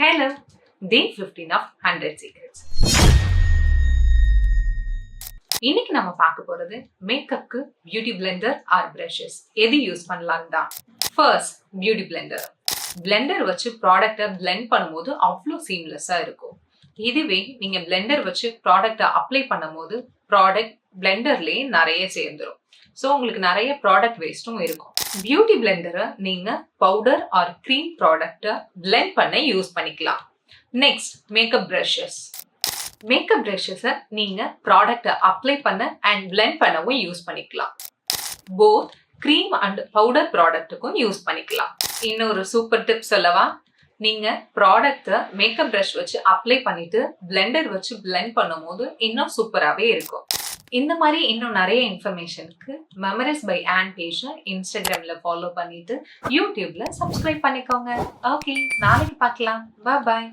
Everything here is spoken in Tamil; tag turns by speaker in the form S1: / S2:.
S1: Hello, day 15 of 100 Secrets. இன்னைக்கு நம்ம பார்க்க போறது மேக்கப்க்கு பியூட்டி பிளெண்டர் ஆர் பிரஷஸ் எது யூஸ் பண்ணலாம் தான். First beauty Blender. பிளெண்டர் வச்சு ப்ராடக்ட்டை பிளெண்ட் பண்ணும்போது அவ்வளோ சீம்லெஸ்ஸா இருக்கும். இதுவே நீங்க பிளெண்டர் வச்சு ப்ராடக்ட்டை அப்ளை பண்ணும்போது ப்ராடக்ட் பிளெண்டர்லயே நிறைய சேர்ந்துரும். ஸோ உங்களுக்கு நிறைய ப்ராடக்ட் வேஸ்ட்டும் இருக்கும். பியூட்டி பிளெண்டரை நீங்க பவுடர் ஆர் க்ரீம் ப்ராடக்ட்டை பிளெண்ட் பண்ண யூஸ் பண்ணிக்கலாம். Next makeup brushes. மேக்கப் பிரஷஸை நீங்க ப்ராடக்ட்டை அப்ளை பண்ண அண்ட் பிளெண்ட் பண்ணவும் யூஸ் பண்ணிக்கலாம். போத் க்ரீம் அண்ட் பவுடர் ப்ராடக்ட்டுக்கும் யூஸ் பண்ணிக்கலாம். இன்னொரு சூப்பர் டிப் சொல்லவா? நீங்க ப்ராடக்ட்டை மேக்கப் பிரஷ் வச்சு அப்ளை பண்ணிட்டு பிளெண்டர் வச்சு பிளெண்ட் பண்ணும்போது இன்னும் சூப்பராகவே இருக்கும். இந்த மாதிரி இன்னும் நிறைய இன்ஃபர்மேஷனுக்கு மெமரிஸ் பை ஆன் பேஜை இன்ஸ்டாகிராம்ல ஃபாலோ பண்ணிட்டு யூடியூப்ல சப்ஸ்கிரைப் பண்ணிக்கோங்க. ஓகே, நாளைக்கு பார்க்கலாம். பாய்.